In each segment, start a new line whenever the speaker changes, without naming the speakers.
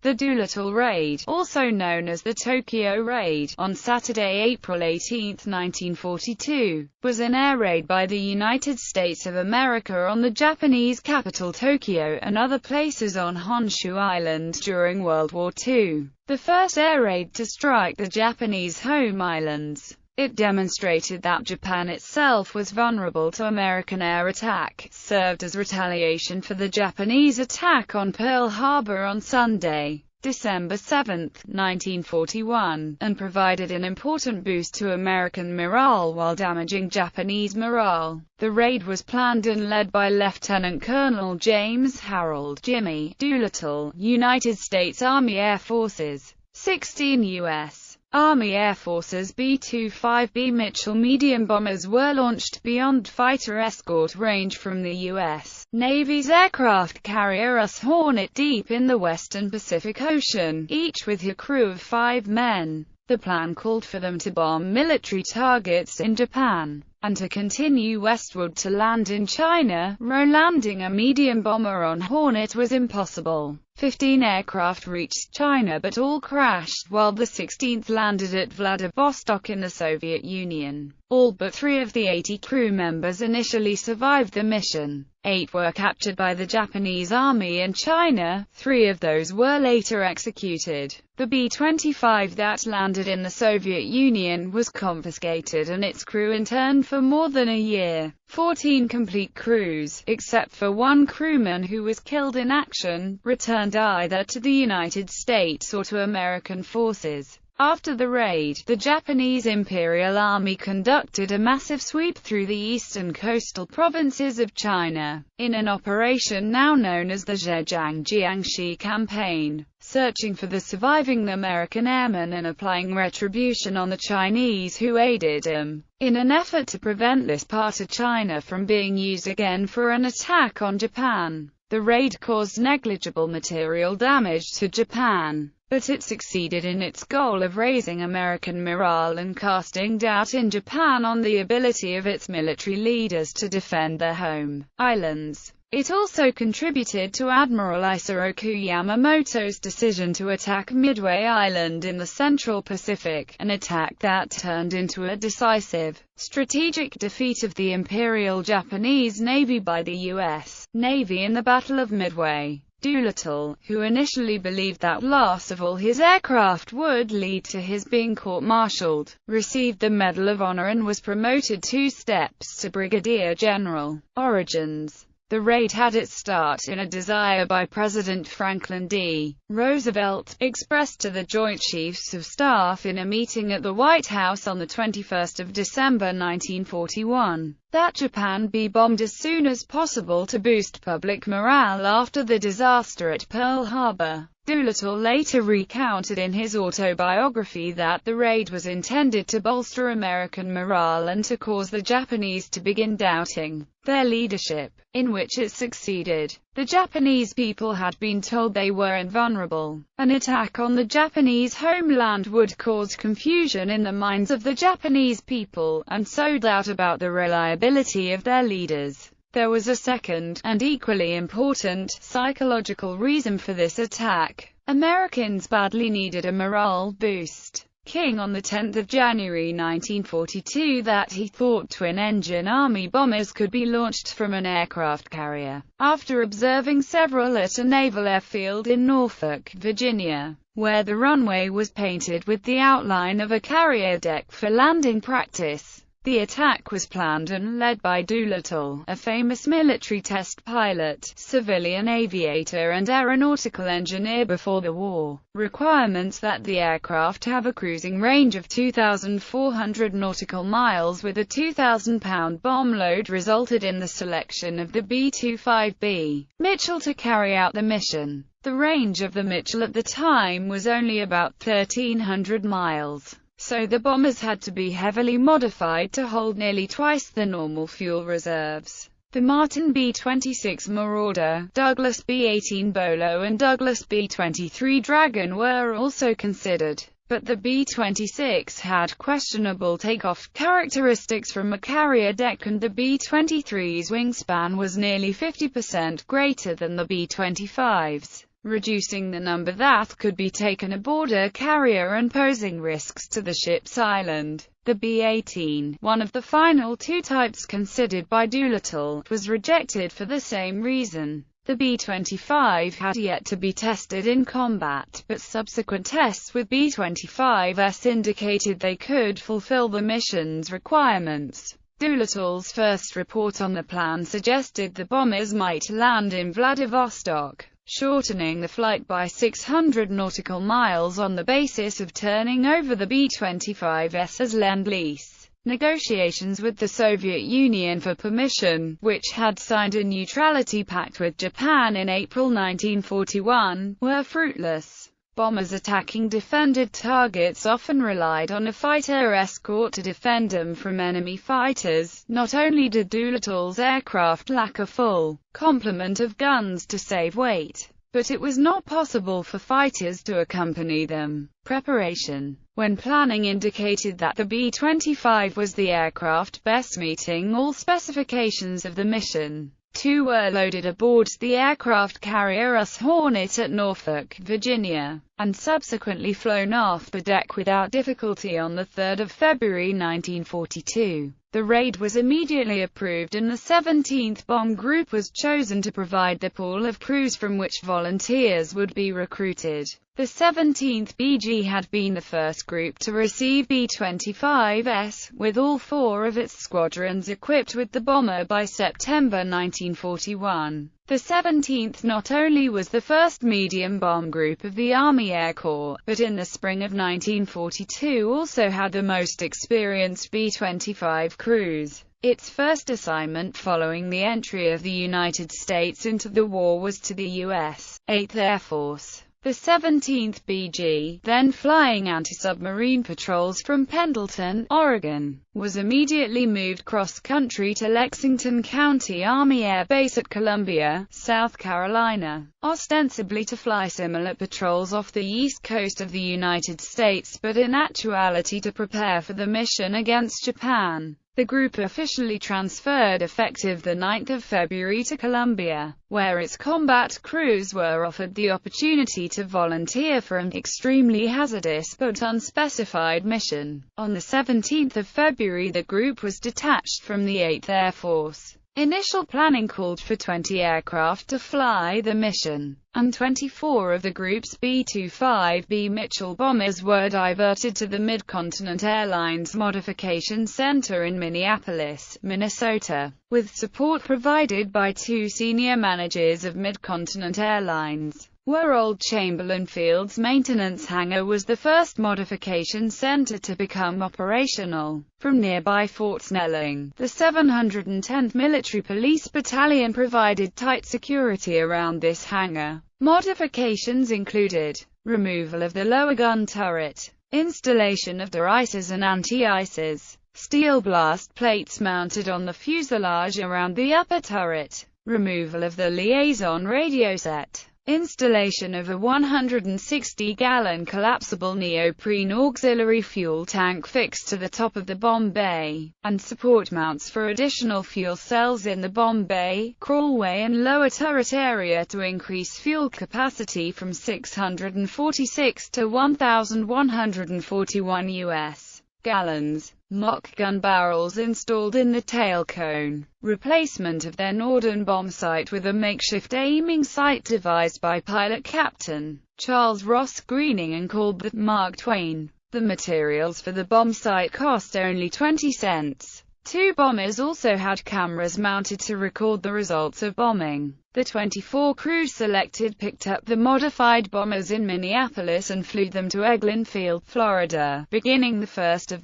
The Doolittle Raid, also known as the Tokyo Raid, on Saturday, April 18, 1942, was an air raid by the United States of America on the Japanese capital Tokyo and other places on Honshu Island during World War II. The first air raid to strike the Japanese home islands. It demonstrated that Japan itself was vulnerable to American air attack, served as retaliation for the Japanese attack on Pearl Harbor on Sunday, December 7, 1941, and provided an important boost to American morale while damaging Japanese morale. The raid was planned and led by Lieutenant Colonel James Harold "Jimmy" Doolittle, United States Army Air Forces. 16 U.S. Army Air Force's B-25B Mitchell medium bombers were launched beyond fighter escort range from the U.S. Navy's aircraft carrier Hornet deep in the western Pacific Ocean, each with a crew of 5 men. The plan called for them to bomb military targets in Japan, and to continue westward to land in China. Landing a medium bomber on Hornet was impossible. 15 aircraft reached China but all crashed, while the 16th landed at Vladivostok in the Soviet Union. All but 3 of the 80 crew members initially survived the mission. 8 were captured by the Japanese army in China, 3 of those were later executed. The B-25 that landed in the Soviet Union was confiscated and its crew interned for more than a year. 14 complete crews, except for 1 crewman who was killed in action, returned either to the United States or to American forces. After the raid, the Japanese Imperial Army conducted a massive sweep through the eastern coastal provinces of China, in an operation now known as the Zhejiang-Jiangxi Campaign, searching for the surviving American airmen and applying retribution on the Chinese who aided them. In an effort to prevent this part of China from being used again for an attack on Japan, the raid caused negligible material damage to Japan, but it succeeded in its goal of raising American morale and casting doubt in Japan on the ability of its military leaders to defend their home islands. It also contributed to Admiral Isoroku Yamamoto's decision to attack Midway Island in the Central Pacific, an attack that turned into a decisive, strategic defeat of the Imperial Japanese Navy by the U.S. Navy in the Battle of Midway. Doolittle, who initially believed that loss of all his aircraft would lead to his being court-martialed, received the Medal of Honor and was promoted 2 steps to Brigadier General. Origins. The raid had its start in a desire by President Franklin D. Roosevelt, expressed to the Joint Chiefs of Staff in a meeting at the White House on 21 December 1941, that Japan be bombed as soon as possible to boost public morale after the disaster at Pearl Harbor. Doolittle later recounted in his autobiography that the raid was intended to bolster American morale and to cause the Japanese to begin doubting their leadership, in which it succeeded. The Japanese people had been told they were invulnerable. An attack on the Japanese homeland would cause confusion in the minds of the Japanese people, and sow doubt about the reliability of their leaders. There was a second, and equally important, psychological reason for this attack. Americans badly needed a morale boost. King on 10 January 1942 that he thought twin-engine Army bombers could be launched from an aircraft carrier, after observing several at a naval airfield in Norfolk, Virginia, where the runway was painted with the outline of a carrier deck for landing practice. The attack was planned and led by Doolittle, a famous military test pilot, civilian aviator and aeronautical engineer before the war. Requirements that the aircraft have a cruising range of 2,400 nautical miles with a 2,000-pound bomb load resulted in the selection of the B-25B Mitchell to carry out the mission. The range of the Mitchell at the time was only about 1,300 miles. So the bombers had to be heavily modified to hold nearly twice the normal fuel reserves. The Martin B-26 Marauder, Douglas B-18 Bolo and Douglas B-23 Dragon were also considered, but the B-26 had questionable takeoff characteristics from a carrier deck and the B-23's wingspan was nearly 50% greater than the B-25's. reducing the number that could be taken aboard a carrier and posing risks to the ship's island. The B-18, one of the final two types considered by Doolittle, was rejected for the same reason. The B-25 had yet to be tested in combat, but subsequent tests with B-25s indicated they could fulfill the mission's requirements. Doolittle's first report on the plan suggested the bombers might land in Vladivostok, shortening the flight by 600 nautical miles on the basis of turning over the B-25s as Lend-Lease. Negotiations with the Soviet Union for permission, which had signed a neutrality pact with Japan in April 1941, were fruitless. Bombers attacking defended targets often relied on a fighter escort to defend them from enemy fighters. Not only did Doolittle's aircraft lack a full complement of guns to save weight, but it was not possible for fighters to accompany them. Preparation. When planning indicated that the B-25 was the aircraft best meeting all specifications of the mission, two were loaded aboard the aircraft carrier US Hornet at Norfolk, Virginia, and subsequently flown off the deck without difficulty on 3 February 1942. The raid was immediately approved and the 17th Bomb Group was chosen to provide the pool of crews from which volunteers would be recruited. The 17th BG had been the first group to receive B-25s, with all four of its squadrons equipped with the bomber by September 1941. The 17th not only was the first medium bomb group of the Army Air Corps, but in the spring of 1942 also had the most experienced B-25 crews. Its first assignment following the entry of the United States into the war was to the U.S. 8th Air Force. The 17th BG, then flying anti-submarine patrols from Pendleton, Oregon, was immediately moved cross-country to Lexington County Army Air Base at Columbia, South Carolina, ostensibly to fly similar patrols off the east coast of the United States, but in actuality to prepare for the mission against Japan. The group officially transferred effective 9 February to Columbia, where its combat crews were offered the opportunity to volunteer for an extremely hazardous but unspecified mission. On 17 February the group was detached from the 8th Air Force. Initial planning called for 20 aircraft to fly the mission, and 24 of the group's B-25B Mitchell bombers were diverted to the Mid-Continent Airlines Modification Center in Minneapolis, Minnesota, with support provided by two senior managers of Mid-Continent Airlines. Where Old Chamberlain Field's maintenance hangar was the first modification center to become operational. From nearby Fort Snelling, the 710th Military Police Battalion provided tight security around this hangar. Modifications included removal of the lower gun turret, installation of deicers and anti-icers, steel blast plates mounted on the fuselage around the upper turret, removal of the liaison radio set, installation of a 160-gallon collapsible neoprene auxiliary fuel tank fixed to the top of the bomb bay, and support mounts for additional fuel cells in the bomb bay, crawlway and lower turret area to increase fuel capacity from 646 to 1,141 U.S. gallons. Mock gun barrels installed in the tail cone, replacement of their Norden bomb sight with a makeshift aiming sight devised by pilot Captain Charles Ross Greening and called the Mark Twain. The materials for the bomb sight cost only 20 cents. Two bombers also had cameras mounted to record the results of bombing. The 24 crews selected picked up the modified bombers in Minneapolis and flew them to Eglin Field, Florida, beginning 1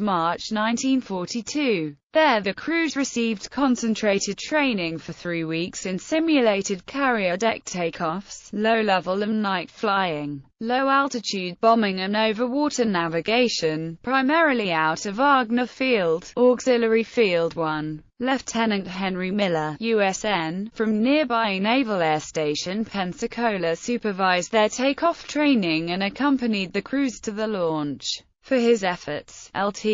March 1942. There the crews received concentrated training for 3 weeks in simulated carrier deck takeoffs, low-level and night flying, low-altitude bombing and over-water navigation, primarily out of Wagner Field, Auxiliary Field 1. Lieutenant Henry Miller, USN, from nearby Naval Air Station Pensacola supervised their takeoff training and accompanied the crews to the launch. For his efforts, Lt.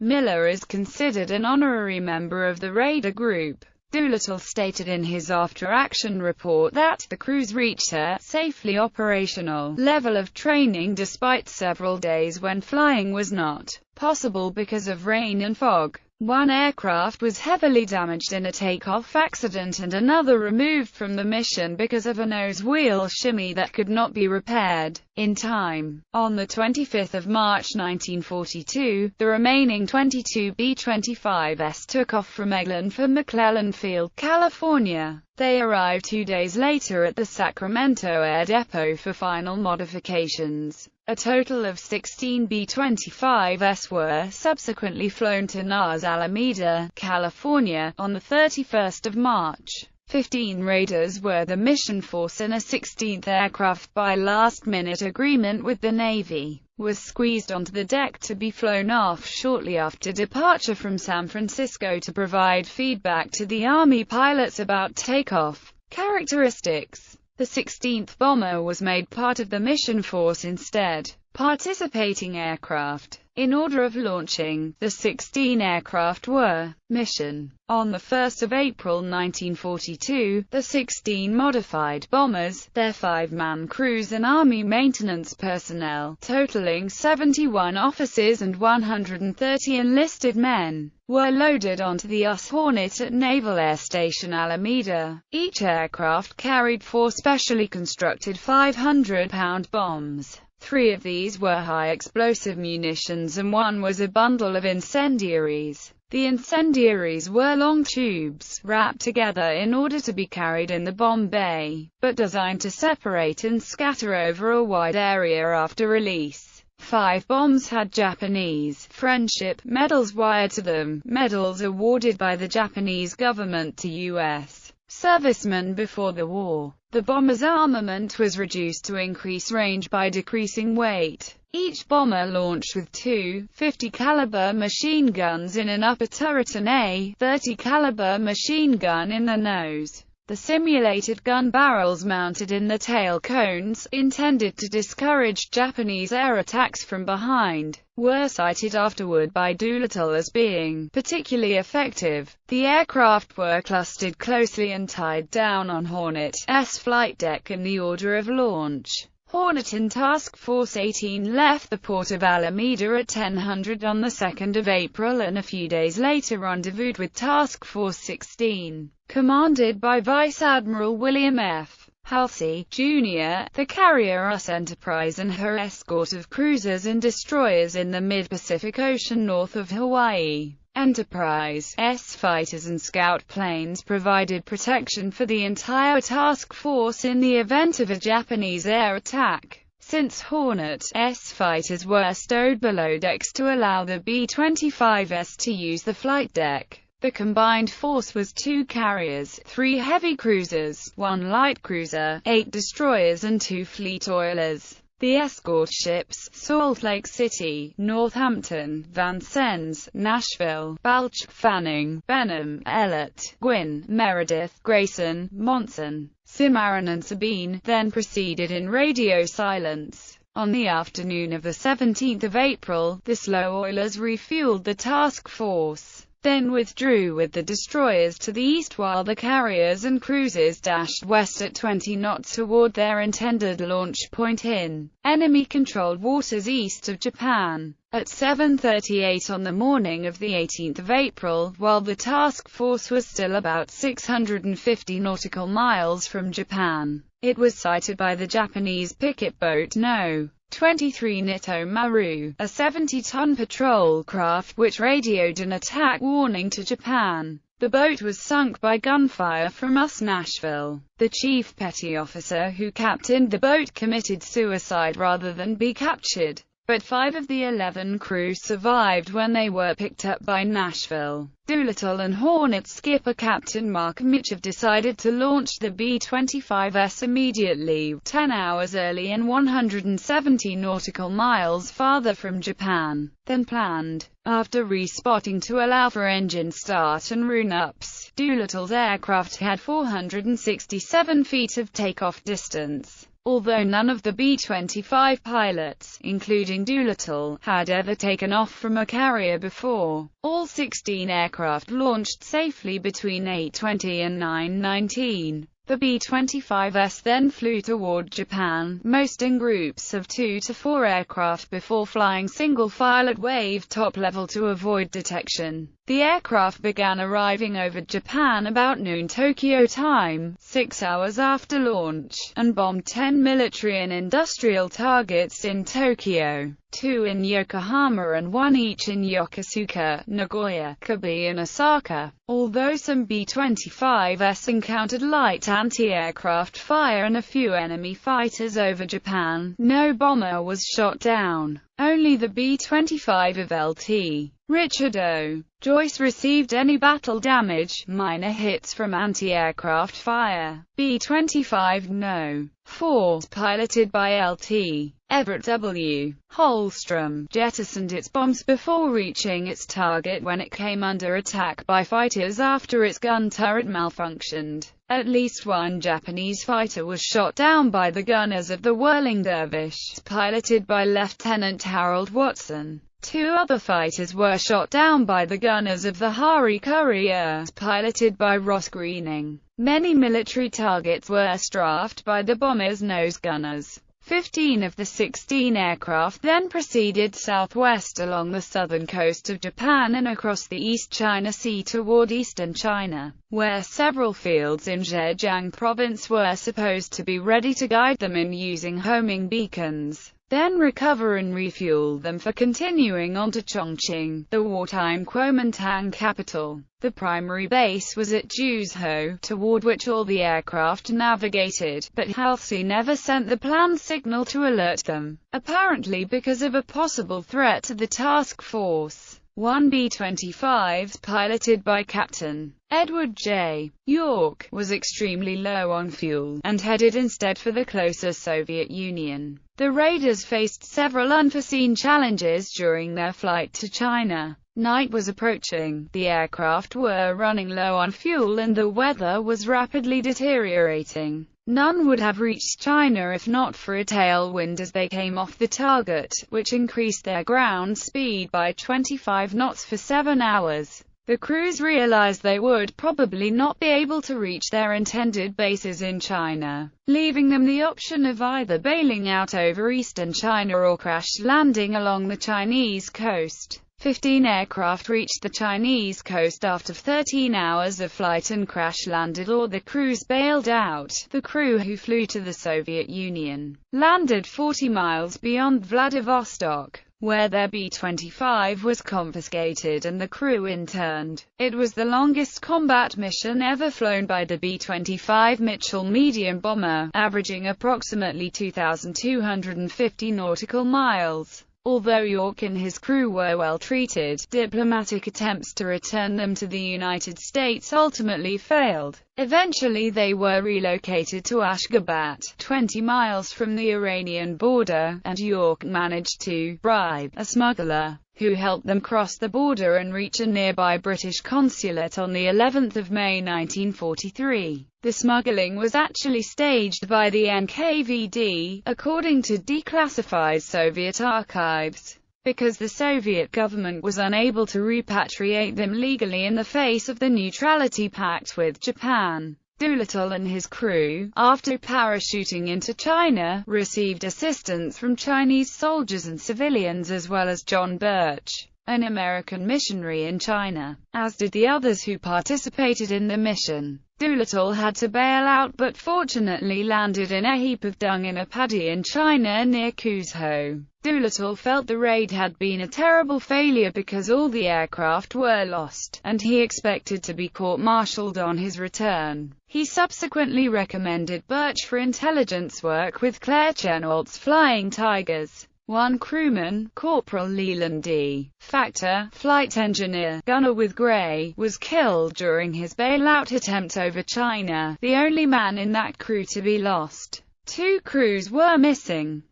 Miller is considered an honorary member of the Raider Group. Doolittle stated in his after-action report that the crews reached a safely operational level of training despite several days when flying was not possible because of rain and fog. One aircraft was heavily damaged in a takeoff accident and another removed from the mission because of a nose wheel shimmy that could not be repaired in time. On the 25th of March 1942, the remaining 22 B-25s took off from Eglin for McClellan Field, California. They arrived 2 days later at the Sacramento Air Depot for final modifications. A total of 16 B-25s were subsequently flown to NAS Alameda, California, on the 31st of March. 15 Raiders were the mission force, and a 16th aircraft, by last-minute agreement with the Navy, was squeezed onto the deck to be flown off shortly after departure from San Francisco to provide feedback to the Army pilots about takeoff characteristics. The 16th bomber was made part of the mission force instead. Participating aircraft. In order of launching, the 16 aircraft were: mission. On the 1st of April 1942, the 16 modified bombers, their 5-man crews and Army maintenance personnel, totaling 71 officers and 130 enlisted men, were loaded onto the US Hornet at Naval Air Station Alameda. Each aircraft carried 4 specially constructed 500-pound bombs. 3 of these were high-explosive munitions and 1 was a bundle of incendiaries. The incendiaries were long tubes, wrapped together in order to be carried in the bomb bay, but designed to separate and scatter over a wide area after release. 5 bombs had Japanese Friendship Medals wired to them, medals awarded by the Japanese government to U.S. servicemen before the war. The bomber's armament was reduced to increase range by decreasing weight. Each bomber launched with 2 .50 caliber machine guns in an upper turret and a .30 caliber machine gun in the nose. The simulated gun barrels mounted in the tail cones, intended to discourage Japanese air attacks from behind, were cited afterward by Doolittle as being particularly effective. The aircraft were clustered closely and tied down on Hornet's flight deck in the order of launch. Hornet and Task Force 18 left the port of Alameda at 1000 on the 2nd of April and a few days later rendezvoused with Task Force 16, commanded by Vice Admiral William F. Halsey, Jr., the carrier US Enterprise and her escort of cruisers and destroyers in the mid-Pacific Ocean north of Hawaii. Enterprise's fighters and scout planes provided protection for the entire task force in the event of a Japanese air attack. Since Hornet's fighters were stowed below decks to allow the B-25s to use the flight deck, the combined force was 2 carriers, 3 heavy cruisers, 1 light cruiser, 8 destroyers and 2 fleet oilers. The escort ships, Salt Lake City, Northampton, Vincennes, Nashville, Balch, Fanning, Benham, Ellet, Gwynn, Meredith, Grayson, Monson, Cimarron and Sabine, then proceeded in radio silence. On the afternoon of the 17th of April, the slow oilers refueled the task force, then withdrew with the destroyers to the east while the carriers and cruisers dashed west at 20 knots toward their intended launch point in enemy-controlled waters east of Japan. At 7:38 on the morning of the 18th of April, while the task force was still about 650 nautical miles from Japan, it was sighted by the Japanese picket boat No. 23 Nito Maru, a 70-ton patrol craft which radioed an attack warning to Japan. The boat was sunk by gunfire from US Nashville. The chief petty officer who captained the boat committed suicide rather than be captured, but 5 of the 11 crew survived when they were picked up by Nashville. Doolittle and Hornet skipper Captain Mark Mitchell decided to launch the B-25s immediately, 10 hours early and 170 nautical miles farther from Japan than planned. After respotting to allow for engine start and run-ups, Doolittle's aircraft had 467 feet of takeoff distance. Although none of the B-25 pilots, including Doolittle, had ever taken off from a carrier before, all 16 aircraft launched safely between 8:20 and 9:19. The B-25s then flew toward Japan, most in groups of 2 to 4 aircraft before flying single file at wave top level to avoid detection. The aircraft began arriving over Japan about noon Tokyo time, 6 hours after launch, and bombed 10 military and industrial targets in Tokyo, 2 in Yokohama and 1 each in Yokosuka, Nagoya, Kobe and Osaka. Although some B-25s encountered light anti-aircraft fire and a few enemy fighters over Japan, no bomber was shot down. Only the B-25 of Lt. Richard O. Joyce received any battle damage, minor hits from anti-aircraft fire. B-25 No. 4, piloted by Lt. Everett W. Holstrom, jettisoned its bombs before reaching its target when it came under attack by fighters after its gun turret malfunctioned. At least one Japanese fighter was shot down by the gunners of the Whirling Dervish, piloted by Lieutenant Harold Watson. 2 other fighters were shot down by the gunners of the Hari Courier, piloted by Ross Greening. Many military targets were strafed by the bomber's nose gunners. 15 of the 16 aircraft then proceeded southwest along the southern coast of Japan and across the East China Sea toward eastern China, where several fields in Zhejiang province were supposed to be ready to guide them in using homing beacons, then recover and refuel them for continuing on to Chongqing, the wartime Kuomintang capital. The primary base was at Juzhou, toward which all the aircraft navigated, but Halsey never sent the planned signal to alert them, apparently because of a possible threat to the task force. 1 B-25, piloted by Captain Edward J. York, was extremely low on fuel, and headed instead for the closer Soviet Union. The raiders faced several unforeseen challenges during their flight to China. Night was approaching, the aircraft were running low on fuel and the weather was rapidly deteriorating. None would have reached China if not for a tailwind as they came off the target, which increased their ground speed by 25 knots for 7 hours. The crews realized they would probably not be able to reach their intended bases in China, leaving them the option of either bailing out over eastern China or crash landing along the Chinese coast. 15 aircraft reached the Chinese coast after 13 hours of flight and crash-landed, or the crews bailed out. The crew, who flew to the Soviet Union, landed 40 miles beyond Vladivostok, where their B-25 was confiscated and the crew interned. It was the longest combat mission ever flown by the B-25 Mitchell medium bomber, averaging approximately 2,250 nautical miles. Although York and his crew were well treated, diplomatic attempts to return them to the United States ultimately failed. Eventually they were relocated to Ashgabat, 20 miles from the Iranian border, and York managed to bribe a smuggler, who helped them cross the border and reach a nearby British consulate on the 11th of May 1943. The smuggling was actually staged by the NKVD, according to declassified Soviet archives, because the Soviet government was unable to repatriate them legally in the face of the neutrality pact with Japan. Doolittle and his crew, after parachuting into China, received assistance from Chinese soldiers and civilians as well as John Birch, an American missionary in China, as did the others who participated in the mission. Doolittle had to bail out but fortunately landed in a heap of dung in a paddy in China near Kuzhou. Doolittle felt the raid had been a terrible failure because all the aircraft were lost, and he expected to be court-martialed on his return. He subsequently recommended Birch for intelligence work with Claire Chennault's Flying Tigers. One crewman, Corporal Leland D. Factor, flight engineer, gunner with Gray, was killed during his bailout attempt over China, the only man in that crew to be lost. 2 crews were missing.